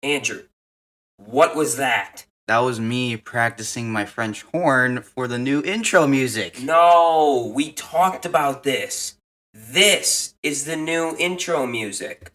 Andrew, what was that? That was me practicing my French horn for the new intro music. No, we talked about this. This is the new intro music.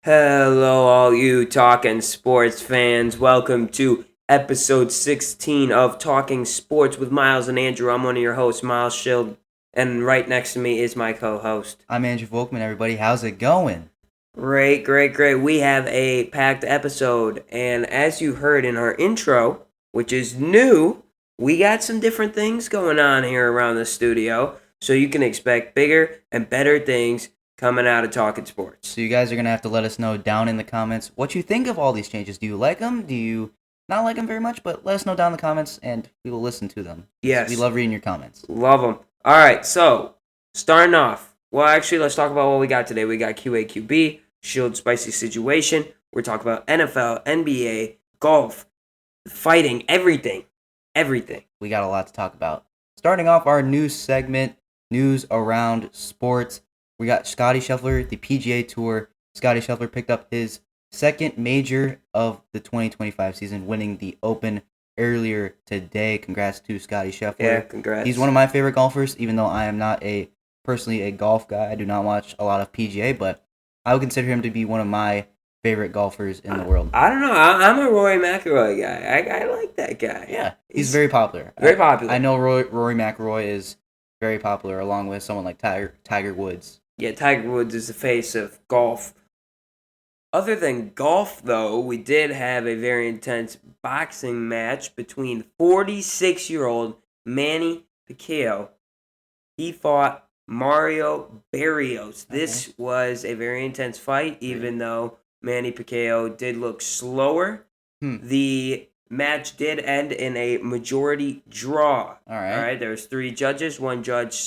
Hello, all you Talking Sports fans. Welcome to episode 16 of Talking Sports with Miles and Andrew. I'm one of your hosts, Miles Schild, and right next to me is my co-host. I'm Andrew Volkman, everybody. How's it going? Great. We have a packed episode, and as you heard in our intro, which is new, we got some different things going on here around the studio, so you can expect bigger and better things coming out of Talking Sports. So you guys are going to have to let us know down in the comments what you think of all these changes. Do you like them? Do you not like them very much? But let us know down in the comments, and we will listen to them. Yes. We love reading your comments. Love them. All right, so starting off. Well, actually, let's talk about what we got today. We got QAQB, Schild Spicy Situation. We're talking about NFL, NBA, golf, fighting, everything. We got a lot to talk about. Starting off our news segment, news around sports. We got Scottie Scheffler, the PGA Tour. Scottie Scheffler picked up his second major of the 2025 season, winning the Open earlier today. Congrats to Scottie Scheffler. Yeah, congrats. He's one of my favorite golfers, even though I am not personally a golf guy. I do not watch a lot of PGA, but I would consider him to be one of my favorite golfers in the world. I don't know. I'm a Rory McIlroy guy. I like that guy. Yeah, he's very popular. Very popular. I know Rory McIlroy is very popular, along with someone like Tiger Woods. Yeah, Tiger Woods is the face of golf. Other than golf, though, we did have a very intense boxing match between 46-year-old Manny Pacquiao. He fought Mario Barrios. This was a very intense fight, even though Manny Pacquiao did look slower. The match did end in a majority draw. All right. There was 3 judges. One judge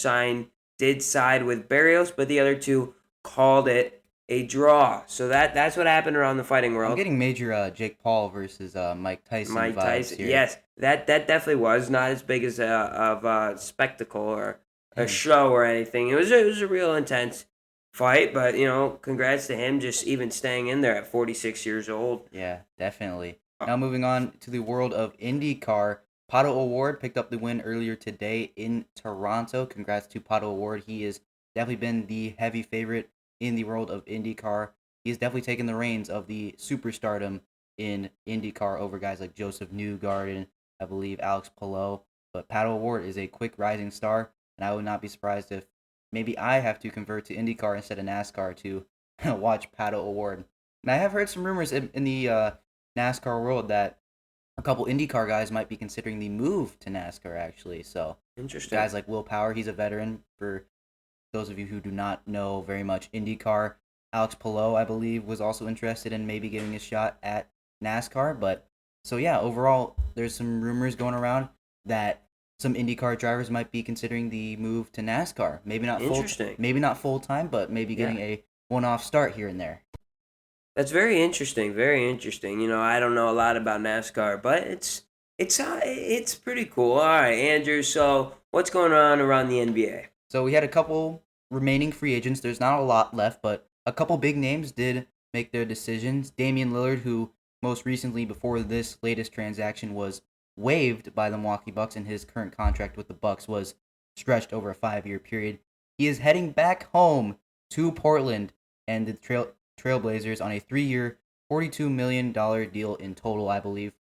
did side with Barrios, but the other 2 called it a draw. So that's what happened around the fighting world. I'm getting major Jake Paul versus Mike Tyson vibes here. Yes, that definitely was not as big as a spectacle or a show or anything. It was a real intense fight, but congrats to him just even staying in there at 46 years old. Yeah, definitely. Now moving on to the world of IndyCar. Pato O'Ward picked up the win earlier today in Toronto. Congrats to Pato O'Ward. He has definitely been the heavy favorite in the world of IndyCar. He's definitely taken the reins of the superstardom in IndyCar over guys like Joseph Newgarden, I believe Alex Palou. But Pato O'Ward is a quick rising star, and I would not be surprised if maybe I have to convert to IndyCar instead of NASCAR to watch Pato O'Ward. And I have heard some rumors in the NASCAR world that a couple IndyCar guys might be considering the move to NASCAR, actually. So, interesting. Guys like Will Power, he's a veteran. For those of you who do not know very much IndyCar, Alex Palou, I believe, was also interested in maybe giving a shot at NASCAR. But, so yeah, overall, there's some rumors going around that some IndyCar drivers might be considering the move to NASCAR. Maybe not full time, but maybe getting a one-off start here and there. That's very interesting. Very interesting. I don't know a lot about NASCAR, but it's pretty cool. All right, Andrew. So what's going on around the NBA? So we had a couple remaining free agents. There's not a lot left, but a couple big names did make their decisions. Damian Lillard, who most recently, before this latest transaction, was waived by the Milwaukee Bucks, and his current contract with the Bucks was stretched over a 5-year period. He is heading back home to Portland and the Trailblazers on a 3-year, $42 million deal in total, I believe.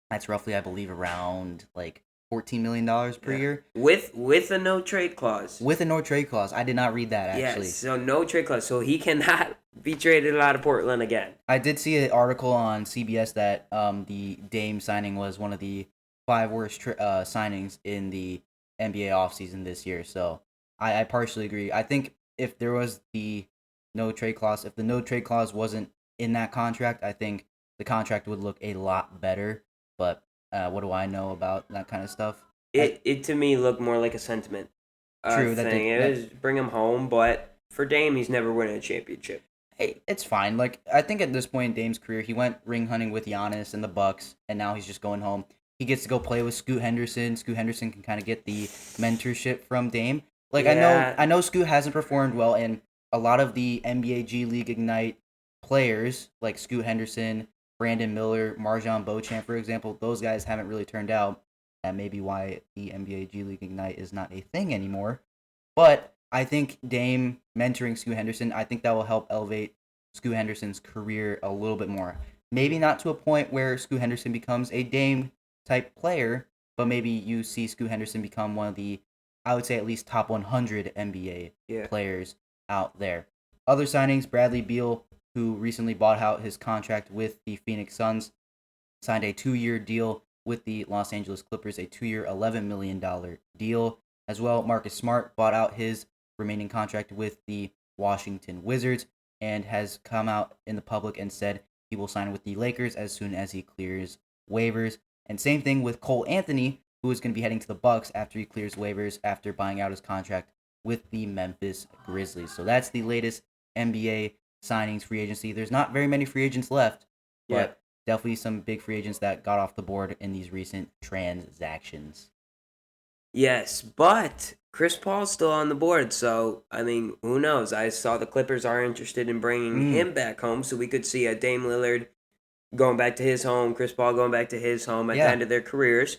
That's roughly, I believe, around like $14 million per year. With a no trade clause. With a no trade clause. I did not read that, actually. Yes, so no trade clause. So he cannot be traded out of Portland again. I did see an article on CBS that the Dame signing was one of the 5 worst signings in the NBA offseason this year. So I partially agree. I think if there was the no trade clause, if the no trade clause wasn't in that contract, I think the contract would look a lot better. But what do I know about that kind of stuff? It to me looked more like a sentiment. True. Thing. It was bring him home, but for Dame, he's never winning a championship. Hey, it's fine. Like, I think at this point in Dame's career, he went ring hunting with Giannis and the Bucks, and now he's just going home. he gets to go play with Scoot Henderson. Scoot Henderson can kind of get the mentorship from Dame. Like Yeah. I know Scoot hasn't performed well, and a lot of the NBA G League Ignite players like Scoot Henderson, Brandon Miller, Marjon Beauchamp, for example, those guys haven't really turned out. That may be why the NBA G League Ignite is not a thing anymore. But I think Dame mentoring Scoot Henderson, I think that will help elevate Scoot Henderson's career a little bit more. Maybe not to a point where Scoot Henderson becomes a Dame type player, but maybe you see Scoot Henderson become one of the, I would say at least top 100 NBA players out there. Other signings, Bradley Beal, who recently bought out his contract with the Phoenix Suns, signed a 2-year deal with the Los Angeles Clippers, a 2-year, $11 million deal. As well, Marcus Smart bought out his remaining contract with the Washington Wizards and has come out in the public and said he will sign with the Lakers as soon as he clears waivers. And same thing with Cole Anthony, who is going to be heading to the Bucks after he clears waivers after buying out his contract with the Memphis Grizzlies. So that's the latest NBA signings, free agency. There's not very many free agents left, but definitely some big free agents that got off the board in these recent transactions. Yes, but Chris Paul's still on the board, so, I mean, who knows? I saw the Clippers are interested in bringing him back home, so we could see a Dame Lillard going back to his home, Chris Paul going back to his home at the end of their careers.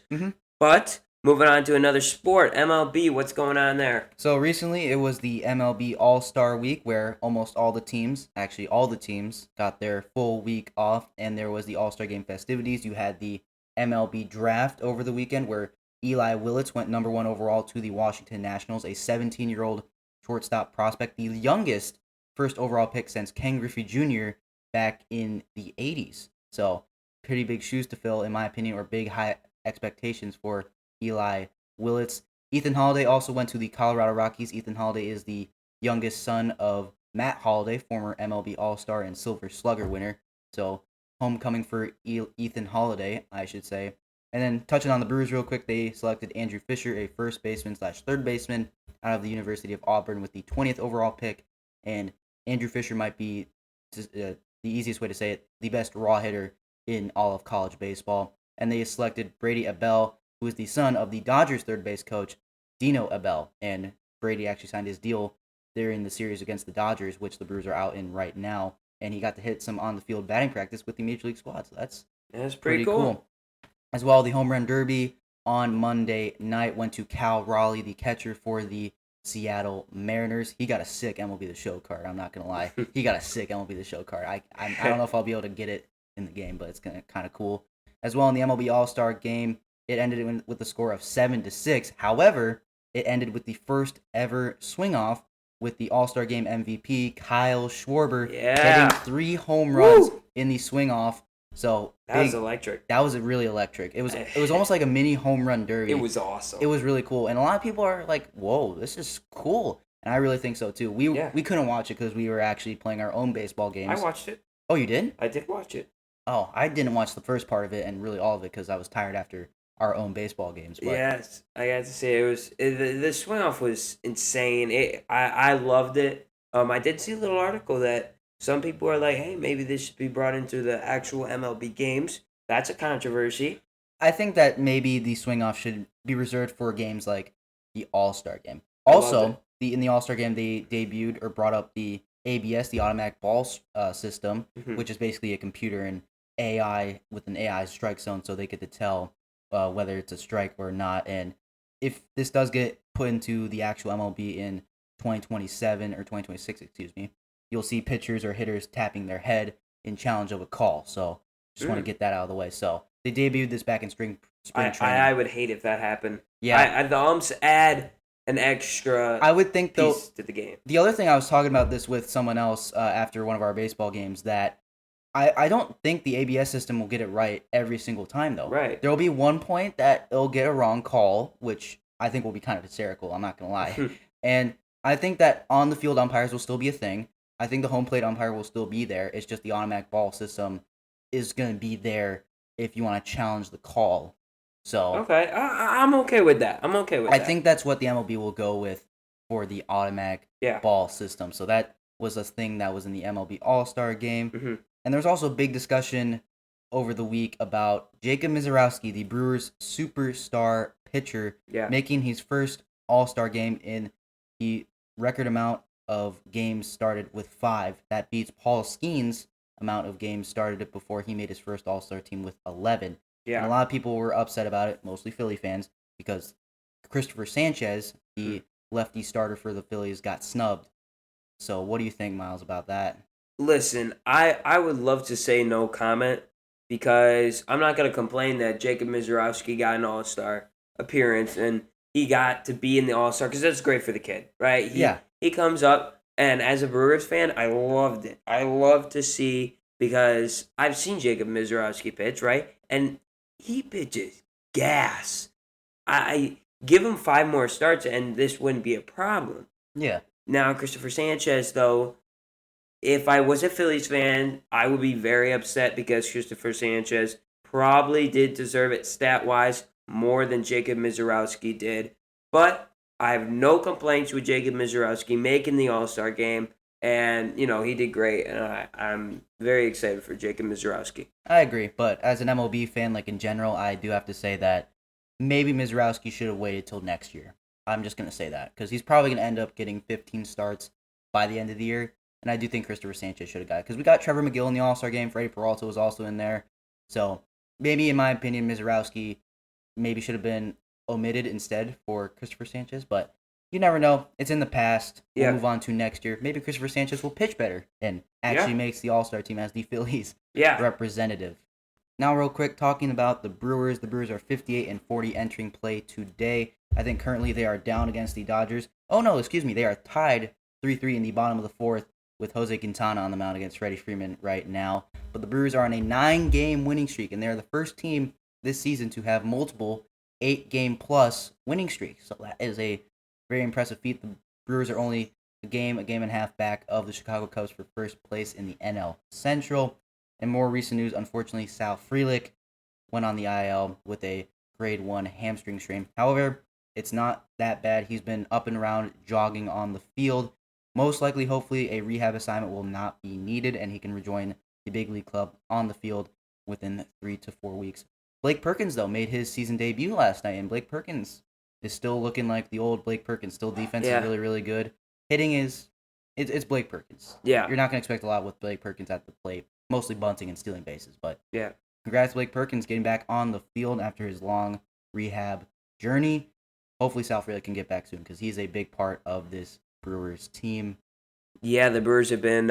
But moving on to another sport, MLB, what's going on there? So recently it was the MLB All-Star Week where almost all the teams, actually all the teams, got their full week off, and there was the All-Star Game festivities. You had the MLB Draft over the weekend where Eli Willits went number 1 overall to the Washington Nationals, a 17-year-old shortstop prospect, the youngest first overall pick since Ken Griffey Jr. back in the 80s. So pretty big shoes to fill, in my opinion, or big high expectations for Eli Willits. Ethan Holiday also went to the Colorado Rockies. Ethan Holiday is the youngest son of Matt Holiday, former MLB All-Star and Silver Slugger winner. So homecoming for Ethan Holiday, I should say. And then touching on the Brewers real quick, they selected Andrew Fisher, a first baseman / third baseman out of the University of Auburn with the 20th overall pick. And Andrew Fisher might be, the easiest way to say it, the best raw hitter in all of college baseball. And they selected Brady Abell, who is the son of the Dodgers third base coach, Dino Abell. And Brady actually signed his deal there in the series against the Dodgers, which the Brewers are out in right now. And he got to hit some on-the-field batting practice with the Major League squad. So that's pretty cool. As well, the Home Run Derby on Monday night went to Cal Raleigh, the catcher for the Seattle Mariners. He got a sick MLB The Show card. I'm not going to lie. He got a sick MLB The Show card. I don't know if I'll be able to get it in the game, but it's kind of cool. As well, in the MLB All-Star Game, it ended with a score of 7-6. However, it ended with the first ever swing-off with the All-Star Game MVP, Kyle Schwarber, hitting 3 home runs in the swing-off. So that was electric. That was really electric. It was almost like a mini home run derby. It was awesome. It was really cool, and a lot of people are like, "Whoa, this is cool," and I really think so too. We couldn't watch it because we were actually playing our own baseball games. I watched it. Oh, you did? I did watch it. Oh, I didn't watch the first part of it and really all of it because I was tired after our own baseball games. But yes, I got to say the swing off was insane. I loved it. I did see a little article that some people are like, hey, maybe this should be brought into the actual MLB games. That's a controversy. I think that maybe the swing off should be reserved for games like the All-Star Game. Also, in the All-Star Game, they debuted or brought up the ABS, the automatic ball system, which is basically a computer and AI with an AI strike zone, so they get to tell whether it's a strike or not. And if this does get put into the actual MLB in 2027 or 2026, excuse me, you'll see pitchers or hitters tapping their head in challenge of a call. So just want to get that out of the way. So they debuted this back in spring training. I would hate if that happened. Yeah, the umps add an extra. I would think piece to the game. The other thing, I was talking about this with someone else after one of our baseball games, that I don't think the ABS system will get it right every single time though. Right. There will be one point that it'll get a wrong call, which I think will be kind of hysterical. I'm not gonna lie. And I think that on the field umpires will still be a thing. I think the home plate umpire will still be there. It's just the automatic ball system is going to be there if you want to challenge the call. So okay, I'm okay with that. I think that's what the MLB will go with for the automatic ball system. So that was a thing that was in the MLB All-Star Game. And there was also a big discussion over the week about Jacob Mizorowski, the Brewers' superstar pitcher, Yeah. making his first All-Star game in the record amount of games started with 5. That beats Paul Skeen's amount of games started before he made his first All-Star team with 11. Yeah. And a lot of people were upset about it, mostly Philly fans, because Christopher Sanchez, the lefty starter for the Phillies, got snubbed. So what do you think, Miles, about that? Listen, I would love to say no comment because I'm not going to complain that Jacob Mizorowski got an All-Star appearance and he got to be in the All-Star because that's great for the kid, right? He comes up, and as a Brewers fan, I loved it. I love to see because I've seen Jacob Mizorowski pitch, right? And he pitches gas. I give him 5 more starts and this wouldn't be a problem. Yeah. Now, Christopher Sanchez, though, if I was a Phillies fan, I would be very upset because Christopher Sanchez probably did deserve it stat-wise more than Jacob Mizorowski did. But I have no complaints with Jacob Mizorowski making the All-Star game. And, he did great. And I'm very excited for Jacob Mizorowski. I agree. But as an MLB fan, in general, I do have to say that maybe Mizorowski should have waited till next year. I'm just going to say that. Because he's probably going to end up getting 15 starts by the end of the year. And I do think Christopher Sanchez should have got it. Because we got Trevor McGill in the All-Star game. Freddie Peralta was also in there. So maybe, in my opinion, Mizorowski maybe should have been omitted instead for Christopher Sanchez. But you never know. It's in the past. We'll move on to next year. Maybe Christopher Sanchez will pitch better and actually makes the All-Star team as the Phillies representative. Now, real quick, talking about the Brewers. The Brewers are 58-40 entering play today. I think currently they are down against the Dodgers. Oh, no, excuse me. They are tied 3-3 in the bottom of the 4th with Jose Quintana on the mound against Freddie Freeman right now. But the Brewers are on a 9-game winning streak, and they're the first team this season to have multiple 8-game-plus winning streaks. So that is a very impressive feat. The Brewers are only a game and a half back of the Chicago Cubs for first place in the NL Central. And more recent news, unfortunately, Sal Frelick went on the IL with a grade 1 hamstring strain. However, it's not that bad. He's been up and around, jogging on the field. Most likely, hopefully, a rehab assignment will not be needed, and he can rejoin the big league club on the field within 3 to 4 weeks. Blake Perkins, though, made his season debut last night, and Blake Perkins is still looking like the old Blake Perkins. Still defense is really, really good. Hitting it's Blake Perkins. Yeah. You're not going to expect a lot with Blake Perkins at the plate, mostly bunting and stealing bases. But congrats, Blake Perkins, getting back on the field after his long rehab journey. Hopefully, Sal Frelick can get back soon because he's a big part of this Brewers team. Yeah, the Brewers have been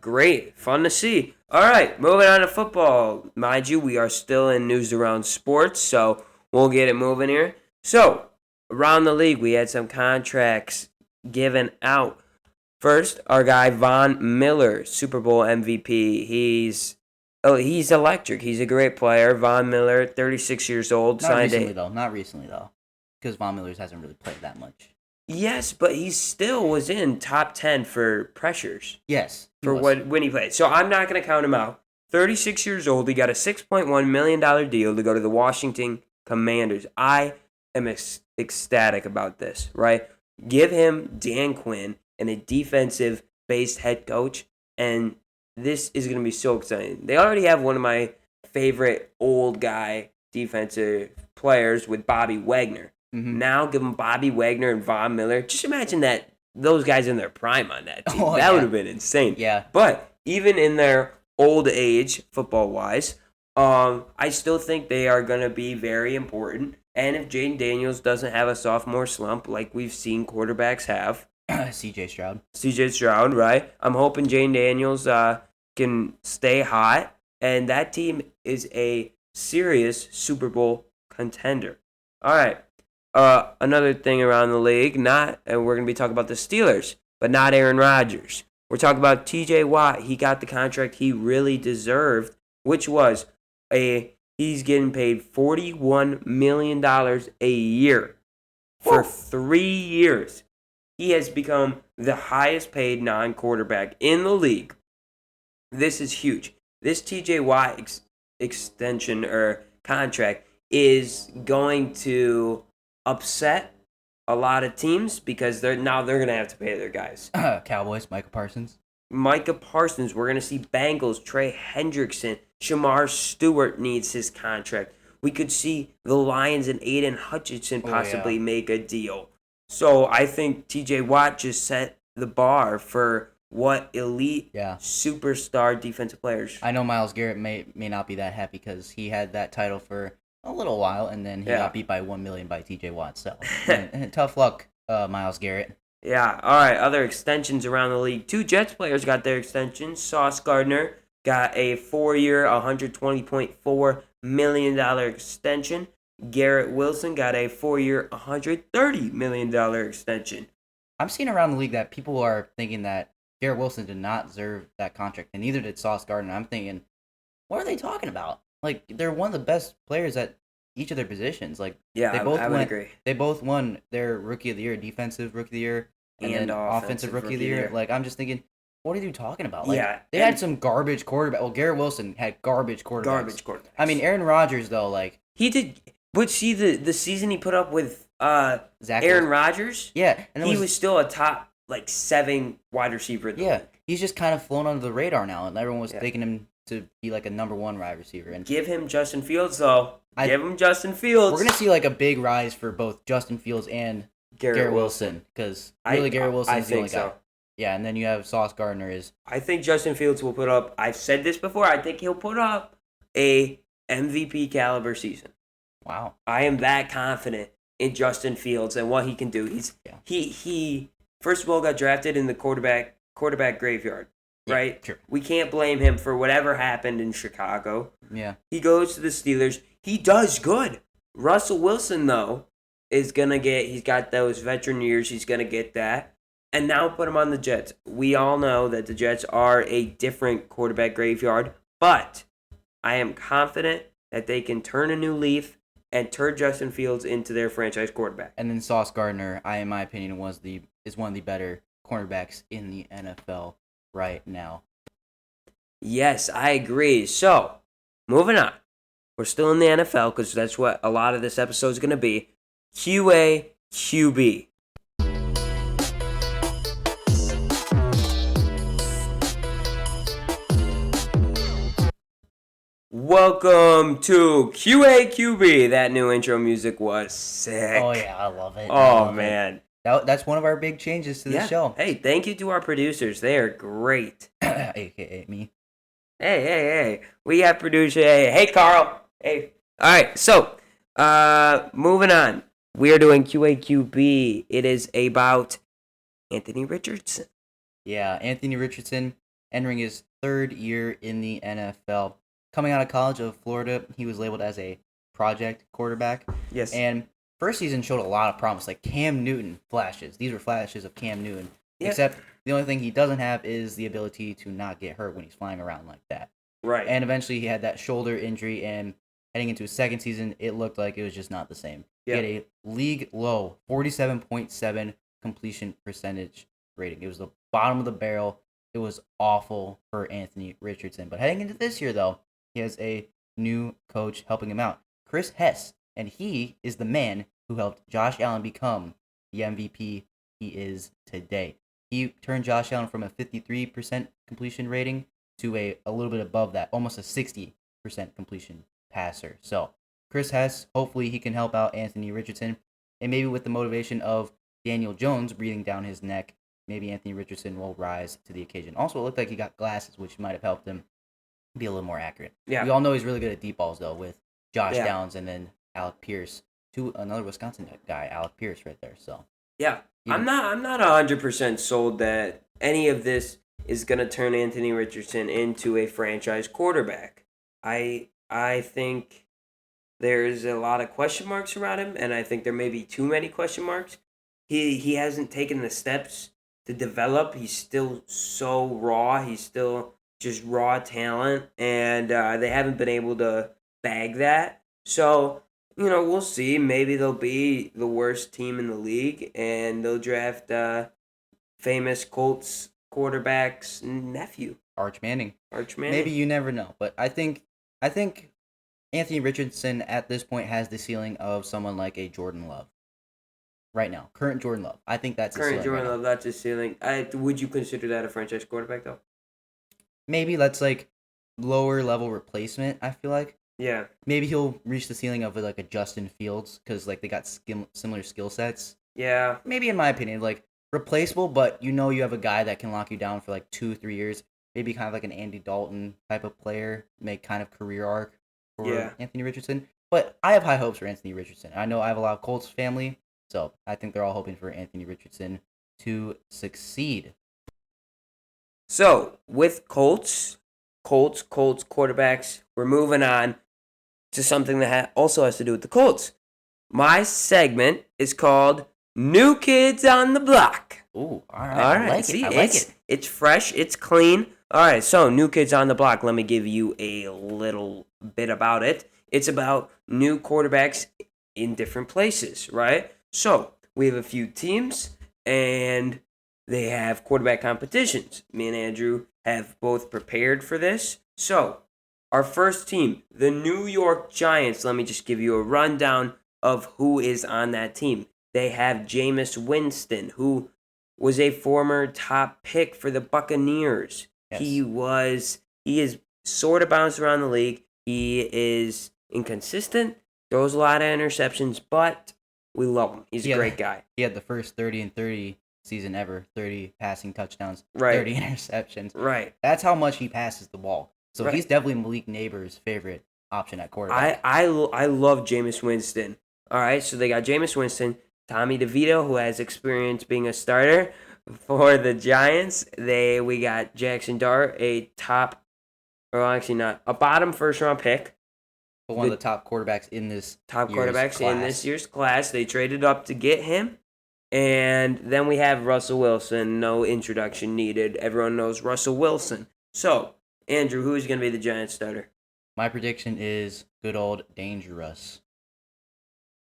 great. Fun to see. All right, moving on to football. Mind you, we are still in news around sports, so we'll get it moving here. So, around the league, we had some contracts given out. First, our guy Von Miller, Super Bowl MVP. He's electric. He's a great player. Von Miller, 36 years old. Not recently, though. Because Von Miller hasn't really played that much. Yes, but he still was in top 10 for pressures. Yes. When he played. So I'm not going to count him out. 36 years old. He got a $6.1 million deal to go to the Washington Commanders. I am ecstatic about this, right? Give him Dan Quinn and a defensive-based head coach, and this is going to be so exciting. They already have one of my favorite old guy defensive players with Bobby Wagner. Mm-hmm. Now give them Bobby Wagner and Von Miller. Just imagine that those guys in their prime on that team. That would have been insane. Yeah. But even in their old age, football-wise, I still think they are going to be very important. And if Jaden Daniels doesn't have a sophomore slump like we've seen quarterbacks have. C.J. Stroud, right? I'm hoping Jaden Daniels can stay hot. And that team is a serious Super Bowl contender. All right. Another thing around the league, and we're going to be talking about the Steelers, but not Aaron Rodgers. We're talking about T.J. Watt. He got the contract he really deserved, which was he's getting paid $41 million a year for 3 years. He has become the highest paid non-quarterback in the league. This is huge. This T.J. Watt extension or contract is going to upset a lot of teams because they're going to have to pay their guys. Cowboys, Micah Parsons. We're going to see Bengals, Trey Hendrickson, Shamar Stewart needs his contract. We could see the Lions and Aiden Hutchinson possibly make a deal. So I think TJ Watt just set the bar for what elite superstar defensive players. I know Myles Garrett may not be that happy because he had that title for a little while and then he got beat by 1 million by TJ Watt. So tough luck, Myles Garrett. Yeah. All right. Other extensions around the league. 2 Jets players got their extensions. Sauce Gardner got a 4-year, $120.4 million extension. Garrett Wilson got a 4-year, $130 million extension. I'm seeing around the league that people are thinking that Garrett Wilson did not deserve that contract, and neither did Sauce Gardner. I'm thinking, what are they talking about? Like, they're one of the best players at each of their positions. Like, I would agree. They both won their Rookie of the Year, Defensive Rookie of the Year, and then Offensive Rookie of the Year. Like, I'm just thinking, what are you talking about? Like, they had some garbage quarterback. Well, Garrett Wilson had garbage quarterbacks. I mean, Aaron Rodgers, though, like... He did... But see, the season he put up with Aaron Rodgers? Yeah. And he was still a top, 7 wide receiver. He's just kind of flown under the radar now, and everyone was thinking him to be, like, a number 1 wide receiver. And give him Justin Fields, though. Give him Justin Fields. We're going to see, like, a big rise for both Justin Fields and Garrett Wilson, because really Garrett Wilson is the only guy. Yeah, and then you have Sauce Gardner is... I think Justin Fields will put up... I've said this before. I think he'll put up a MVP caliber season. Wow. I am that confident in Justin Fields and what he can do. He first of all got drafted in the quarterback graveyard, right? Sure. We can't blame him for whatever happened in Chicago. Yeah. He goes to the Steelers. He does good. Russell Wilson, though, he's got those veteran years. He's going to get that. And now put him on the Jets. We all know that the Jets are a different quarterback graveyard, but I am confident that they can turn a new leaf and turn Justin Fields into their franchise quarterback. And then Sauce Gardner, in my opinion, is one of the better cornerbacks in the NFL right now. Yes, I agree. So, moving on. We're still in the NFL because that's what a lot of this episode is going to be. QAQB. Welcome to QAQB. That new intro music was sick. Oh, yeah, I love it. Oh, man. That's one of our big changes to the show. Hey, thank you to our producers. They are great. AKA me. Hey. We have producer. Hey, Carl. Hey. All right, so moving on. We are doing QAQB. It is about Anthony Richardson. Yeah, Anthony Richardson entering his 3rd year in the NFL. Coming out of college of Florida, he was labeled as a project quarterback. Yes. And first season showed a lot of promise, like Cam Newton flashes. These were flashes of Cam Newton. Yeah. Except the only thing he doesn't have is the ability to not get hurt when he's flying around like that. Right. And eventually he had that shoulder injury, and heading into his 2nd season, it looked like it was just not the same. He had a league low 47.7 completion percentage rating. It was the bottom of the barrel. It was awful for Anthony Richardson. But heading into this year, though, he has a new coach helping him out, Chris Hess, and he is the man who helped Josh Allen become the MVP he is today. He turned Josh Allen from a 53% completion rating to a little bit above that, almost a 60% completion passer. So Chris Hess, hopefully he can help out Anthony Richardson, and maybe with the motivation of Daniel Jones breathing down his neck, maybe Anthony Richardson will rise to the occasion. Also, it looked like he got glasses, which might have helped him be a little more accurate. Yeah. We all know he's really good at deep balls, though, with Josh Downs and then Alec Pierce, another Wisconsin guy, Alec Pierce, right there. So yeah, I'm not 100% sold that any of this is gonna turn Anthony Richardson into a franchise quarterback. I think there's a lot of question marks around him, and I think there may be too many question marks. He hasn't taken the steps to develop. He's still so raw. He's still just raw talent, and they haven't been able to bag that. So, we'll see. Maybe they'll be the worst team in the league, and they'll draft famous Colts quarterback's nephew. Arch Manning. Maybe, you never know. But I think Anthony Richardson at this point has the ceiling of someone like a Jordan Love. Right now. Current Jordan Love. I think that's his ceiling. Current Jordan Love, that's his ceiling. Would you consider that a franchise quarterback, though? Maybe that's like lower level replacement, I feel like. Yeah. Maybe he'll reach the ceiling of like a Justin Fields because like they got similar skill sets. Yeah. Maybe in my opinion, like replaceable, but you have a guy that can lock you down for like 2-3 years. Maybe kind of like an Andy Dalton type of player, make kind of career arc for Yeah. Anthony Richardson. But I have high hopes for Anthony Richardson. I know I have a lot of Colts family, so I think they're all hoping for Anthony Richardson to succeed. So with Colts quarterbacks, we're moving on to something that also has to do with the Colts. My segment is called New Kids on the Block. Ooh, all right. All I right. like See, it. I like it. It's fresh. It's clean. All right. So, New Kids on the Block. Let me give you a little bit about it. It's about new quarterbacks in different places, right? So, we have a few teams, and they have quarterback competitions. Me and Andrew have both prepared for this. So, our first team, the New York Giants. Let me just give you a rundown of who is on that team. They have Jameis Winston, who was a former top pick for the Buccaneers. Yes. He is sort of bounced around the league. He is inconsistent, throws a lot of interceptions, but we love him. He's a great guy. He had the first 30-30 season ever, 30 passing touchovers, Right. 30 interceptions. Right. That's how much he passes the ball. So Right. he's definitely Malik Neighbors' favorite option at quarterback. I love Jameis Winston. All right, so they got Jameis Winston, Tommy DeVito, who has experience being a starter for the Giants. We got Jackson Dart, a bottom first round pick. But one of the top quarterbacks in this in this year's class. They traded up to get him. And then we have Russell Wilson. No introduction needed. Everyone knows Russell Wilson. So, Andrew, who is going to be the Giants starter? My prediction is good old Dangerous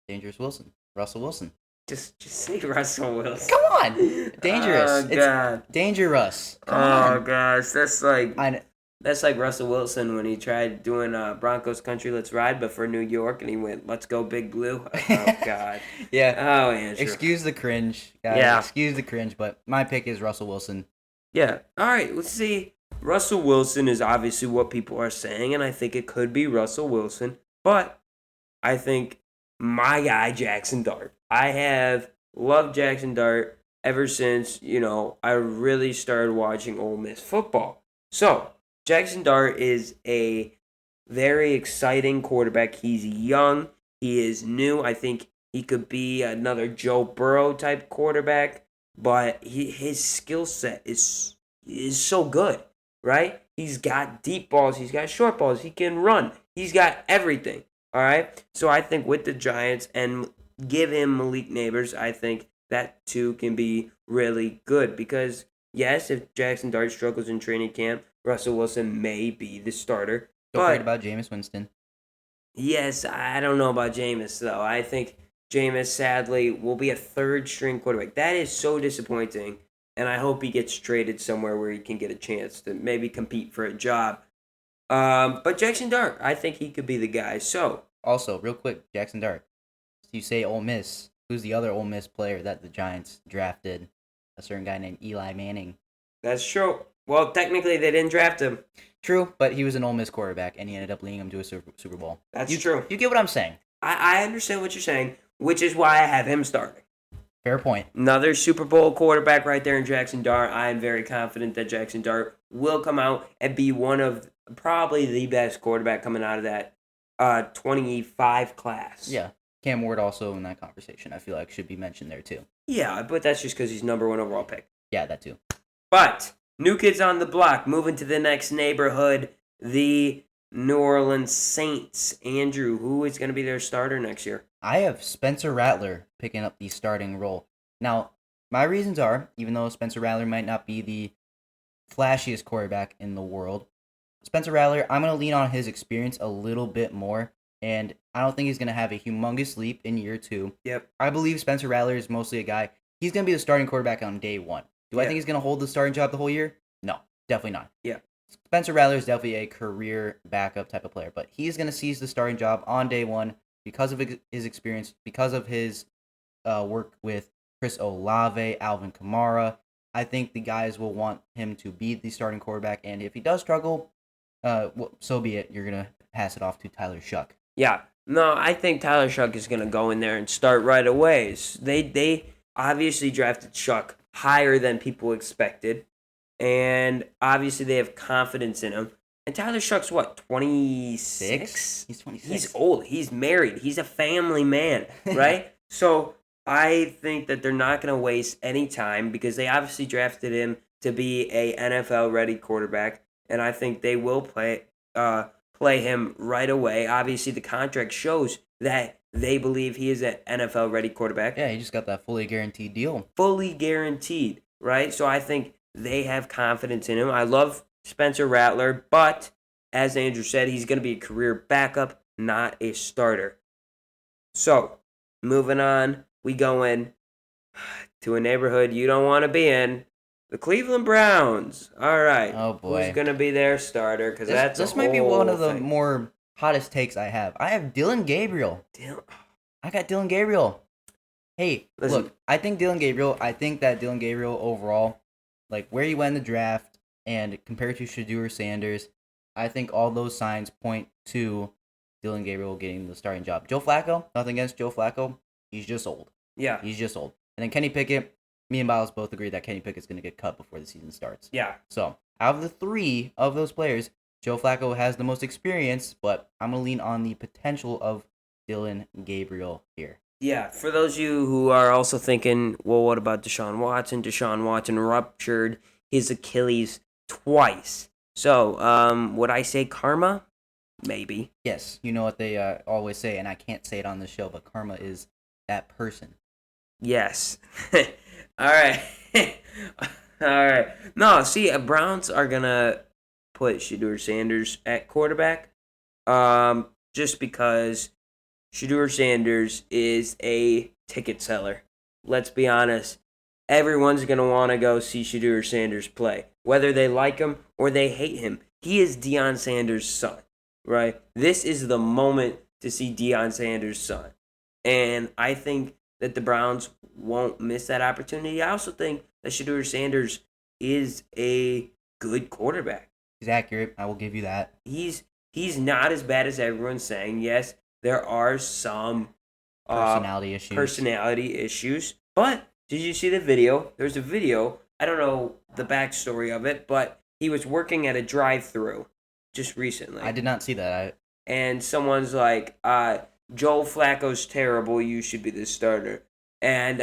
Wilson. Russell Wilson. Just say Russell Wilson. Come on. Dangerous. Oh, God. It's Dangerous. Come on. Oh, gosh. That's like Russell Wilson when he tried doing Broncos Country Let's Ride, but for New York, and he went, Let's Go Big Blue. Oh, God. Yeah. Oh, Andrew. Excuse the cringe, guys. Yeah. Excuse the cringe, but my pick is Russell Wilson. Yeah. All right. Let's see. Russell Wilson is obviously what people are saying, and I think it could be Russell Wilson, but I think my guy, Jackson Dart. I have loved Jackson Dart ever since, I really started watching Ole Miss football. So, Jackson Dart is a very exciting quarterback. He's young. He is new. I think he could be another Joe Burrow type quarterback, but his skill set is so good, right? He's got deep balls. He's got short balls. He can run. He's got everything, all right? So I think with the Giants and give him Malik Neighbors, I think that too can be really good because, yes, if Jackson Dart struggles in training camp, Russell Wilson may be the starter. Don't forget about Jameis Winston. Yes, I don't know about Jameis, though. I think Jameis, sadly, will be a third-string quarterback. That is so disappointing, and I hope he gets traded somewhere where he can get a chance to maybe compete for a job. But Jackson Dart, I think he could be the guy. So, also, real quick, Jackson Dart. You say Ole Miss. Who's the other Ole Miss player that the Giants drafted? A certain guy named Eli Manning. That's true. Well, technically, they didn't draft him. True, but he was an Ole Miss quarterback, and he ended up leading them to a Super Bowl. That's true. You get what I'm saying. I understand what you're saying, which is why I have him starting. Fair point. Another Super Bowl quarterback right there in Jackson Dart. I am very confident that Jackson Dart will come out and be one of probably the best quarterback coming out of that 25 class. Yeah. Cam Ward also in that conversation, I feel like, should be mentioned there too. Yeah, but that's just because he's number one overall pick. Yeah, that too. But new kids on the block, moving to the next neighborhood, the New Orleans Saints. Andrew, who is going to be their starter next year? I have Spencer Rattler picking up the starting role. Now, my reasons are, even though Spencer Rattler might not be the flashiest quarterback in the world, Spencer Rattler, I'm going to lean on his experience a little bit more. And I don't think he's going to have a humongous leap in year 2. Yep. I believe Spencer Rattler is mostly a guy. He's going to be the starting quarterback on day 1. Do I think he's going to hold the starting job the whole year? No, definitely not. Yeah. Spencer Rattler is definitely a career backup type of player, but he's going to seize the starting job on day 1 because of his experience, because of his work with Chris Olave, Alvin Kamara. I think the guys will want him to be the starting quarterback, and if he does struggle, So be it. You're gonna pass it off to Tyler Shuck. Yeah. No, I think Tyler Shuck is going to go in there and start right away. They obviously drafted Shuck higher than people expected, and obviously they have confidence in him. And Tyler Shuck's what, 26? He's 26. He's old. He's married. He's a family man, right? So I think that they're not going to waste any time because they obviously drafted him to be a NFL ready quarterback, and I think they will play him right away. Obviously, the contract shows that they believe he is an NFL ready quarterback. Yeah, he just got that fully guaranteed deal. Fully guaranteed, right? So I think they have confidence in him. I love Spencer Rattler, but as Andrew said, he's going to be a career backup, not a starter. So, moving on, we go in to a neighborhood you don't want to be in. The Cleveland Browns. All right. Oh, boy. Who's going to be their starter? Because this might be one of the more hottest takes I have. I have Dylan Gabriel. I got Dylan Gabriel. Hey, Listen. Look, I think that Dylan Gabriel overall, like where he went in the draft and compared to Shedeur Sanders, I think all those signs point to Dylan Gabriel getting the starting job. Joe Flacco, nothing against Joe Flacco. He's just old. Yeah. He's just old. And then Kenny Pickett, me and Miles both agree that Kenny Pickett's going to get cut before the season starts. Yeah. So, out of the three of those players, Joe Flacco has the most experience, but I'm going to lean on the potential of Dylan Gabriel here. Yeah, for those of you who are also thinking, well, what about Deshaun Watson? Deshaun Watson ruptured his Achilles twice. So, would I say karma? Maybe. Yes, you know what they always say, and I can't say it on the show, but karma is that person. Yes. All right. All right. No, see, Browns are going to put Shedeur Sanders at quarterback just because Shedeur Sanders is a ticket seller. Let's be honest. Everyone's going to want to go see Shedeur Sanders play, whether they like him or they hate him. He is Deion Sanders' son, right? This is the moment to see Deion Sanders' son. And I think that the Browns won't miss that opportunity. I also think that Shedeur Sanders is a good quarterback. He's accurate. I will give you that. He's not as bad as everyone's saying. Yes, there are some personality issues. But did you see the video? There's a video. I don't know the backstory of it, but he was working at a drive-thru just recently. I did not see that. And someone's like, Joe Flacco's terrible. You should be the starter. And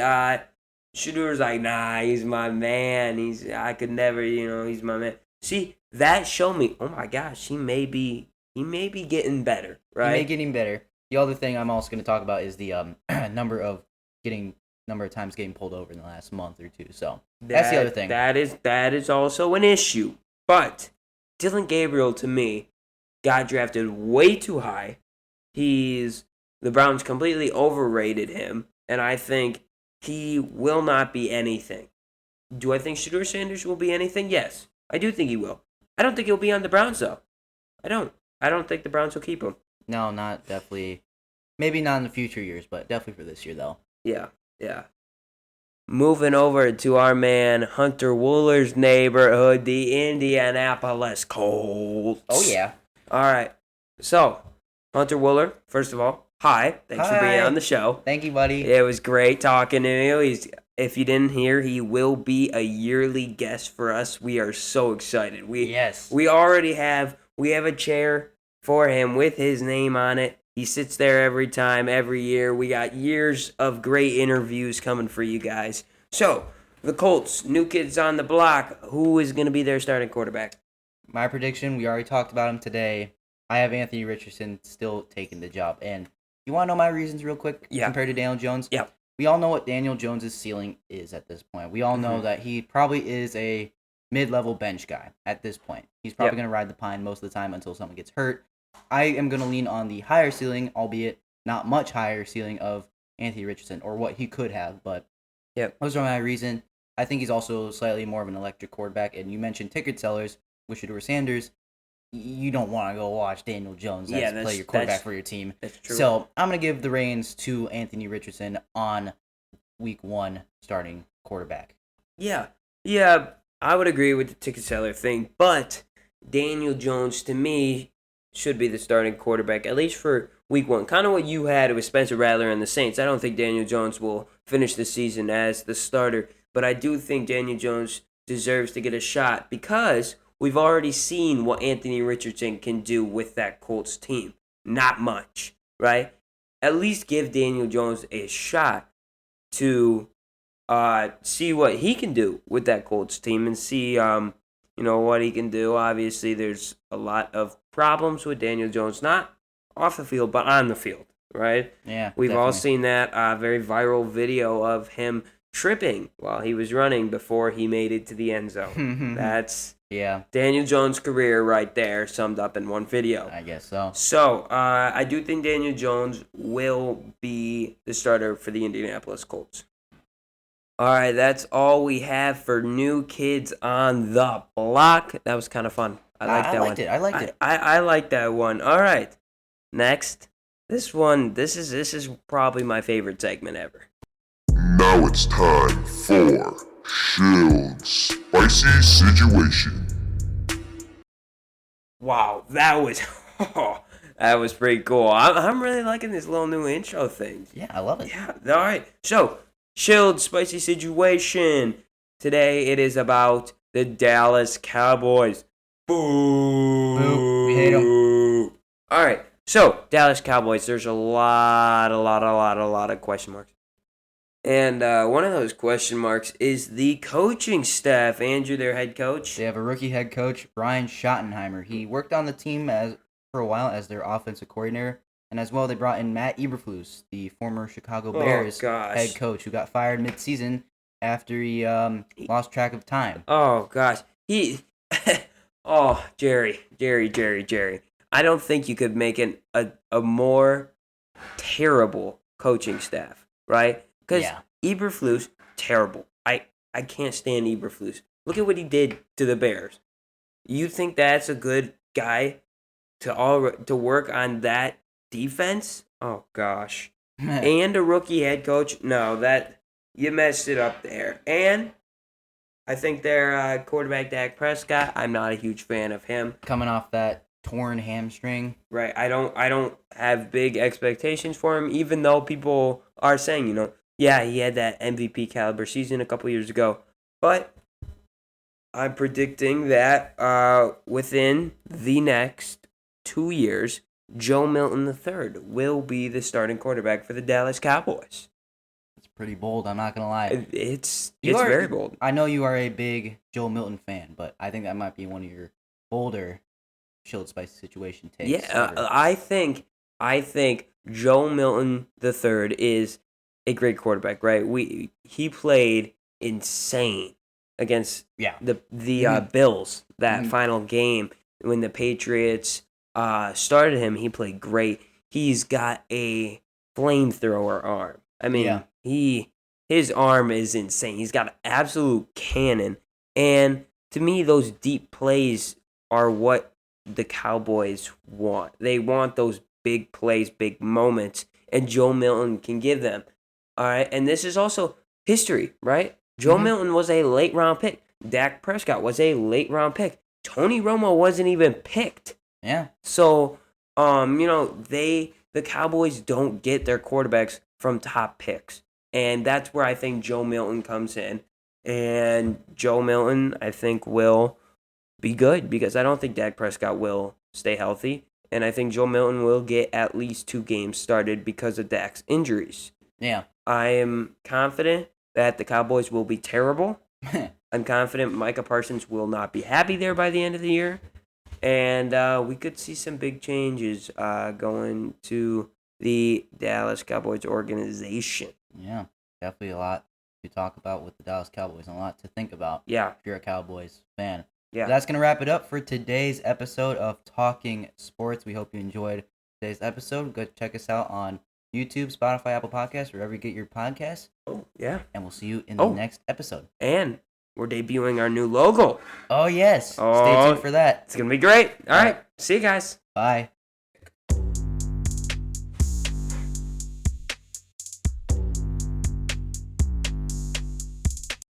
Shedeur's like, nah, he's my man. I could never, he's my man. See, that showed me, oh my gosh, he may be getting better, right? He may be getting better. The other thing I'm also going to talk about is the number of times getting pulled over in the last month or two. So that's the other thing. That is also an issue. But Dylan Gabriel, to me, got drafted way too high. The Browns completely overrated him, and I think he will not be anything. Do I think Shedeur Sanders will be anything? Yes, I do think he will. I don't think he'll be on the Browns, though. I don't think the Browns will keep him. No, not definitely. Maybe not in the future years, but definitely for this year, though. Yeah. Moving over to our man Hunter Wooler's neighborhood, the Indianapolis Colts. Oh, yeah. All right. So, Hunter Wooler, first of all, hi. Thanks for being on the show. Thank you, buddy. It was great talking to you. If you didn't hear, he will be a yearly guest for us. We are so excited. We already have a chair for him with his name on it. He sits there every year. We got years of great interviews coming for you guys. So, the Colts, new kids on the block. Who is going to be their starting quarterback? My prediction, we already talked about him today. I have Anthony Richardson still taking the job. And you want to know my reasons real quick compared to Daniel Jones? Yeah. We all know what Daniel Jones' ceiling is at this point. We all know that he probably is a mid-level bench guy at this point. He's probably going to ride the pine most of the time until someone gets hurt. I am going to lean on the higher ceiling, albeit not much higher ceiling of Anthony Richardson, or what he could have, but those are my reasons. I think he's also slightly more of an electric quarterback, and you mentioned ticket sellers with Shedeur Sanders. You don't want to go watch Daniel Jones play your quarterback for your team. That's true. So I'm going to give the reins to Anthony Richardson on week 1 starting quarterback. Yeah, I would agree with the ticket seller thing, but Daniel Jones, to me, should be the starting quarterback, at least for week 1. Kind of what you had with Spencer Rattler and the Saints. I don't think Daniel Jones will finish the season as the starter, but I do think Daniel Jones deserves to get a shot because we've already seen what Anthony Richardson can do with that Colts team. Not much, right? At least give Daniel Jones a shot to see what he can do with that Colts team and see what he can do. Obviously, there's a lot of problems with Daniel Jones, not off the field, but on the field, right? Yeah, We've all definitely. seen that very viral video of him tripping while he was running before he made it to the end zone. That's Yeah, Daniel Jones' career right there, summed up in one video. I guess so. So, I do think Daniel Jones will be the starter for the Indianapolis Colts. All right, that's all we have for new kids on the block. That was kind of fun. I like that one. I liked it. I like that one. All right, next, this is probably my favorite segment ever. Now it's time for Schild's Spicy Situation. Wow, that was that was pretty cool. I'm really liking this little new intro thing. Yeah, I love it. Yeah. All right. So, Schild Spicy Situation. Today it is about the Dallas Cowboys. Boo. Boo. We hate 'em. All right. So, Dallas Cowboys, there's a lot of question marks. And one of those question marks is the coaching staff. Andrew, their head coach. They have a rookie head coach, Brian Schottenheimer. He worked on the team for a while as their offensive coordinator. And as well, they brought in Matt Eberflus, the former Chicago Bears head coach, who got fired mid-season after he lost track of time. Oh, gosh. Jerry. I don't think you could make a more terrible coaching staff, right? Because Eberflus, terrible. I can't stand Eberflus. Look at what he did to the Bears. You think that's a good guy to work on that defense? Oh, gosh. And a rookie head coach? No, that you messed it up there. And I think their quarterback, Dak Prescott, I'm not a huge fan of him. Coming off that torn hamstring. Right. I don't have big expectations for him, even though people are saying, he had that MVP caliber season a couple years ago. But I'm predicting that within the next 2 years, Joe Milton III will be the starting quarterback for the Dallas Cowboys. It's pretty bold, I'm not going to lie. It's very bold. I know you are a big Joe Milton fan, but I think that might be one of your bolder Shield Spicy Situation takes. Yeah, I think Joe Milton III is a great quarterback, right? He played insane against the Bills that final game when the Patriots started him. He played great. He's got a flamethrower arm. I mean, his arm is insane. He's got an absolute cannon. And to me, those deep plays are what the Cowboys want. They want those big plays, big moments, and Joe Milton can give them. All right, and this is also history, right? Joe Milton was a late round pick. Dak Prescott was a late round pick. Tony Romo wasn't even picked. Yeah. So, the Cowboys don't get their quarterbacks from top picks. And that's where I think Joe Milton comes in. And Joe Milton, I think, will be good because I don't think Dak Prescott will stay healthy. And I think Joe Milton will get at least 2 games started because of Dak's injuries. Yeah. I am confident that the Cowboys will be terrible. I'm confident Micah Parsons will not be happy there by the end of the year. And we could see some big changes going to the Dallas Cowboys organization. Yeah, definitely a lot to talk about with the Dallas Cowboys and a lot to think about if you're a Cowboys fan. Yeah. So that's going to wrap it up for today's episode of Talking Sports. We hope you enjoyed today's episode. Go check us out on YouTube, Spotify, Apple Podcasts, wherever you get your podcasts. Oh, yeah. And we'll see you in the next episode. And we're debuting our new logo. Oh, yes. Stay tuned for that. It's going to be great. All right. See you guys. Bye.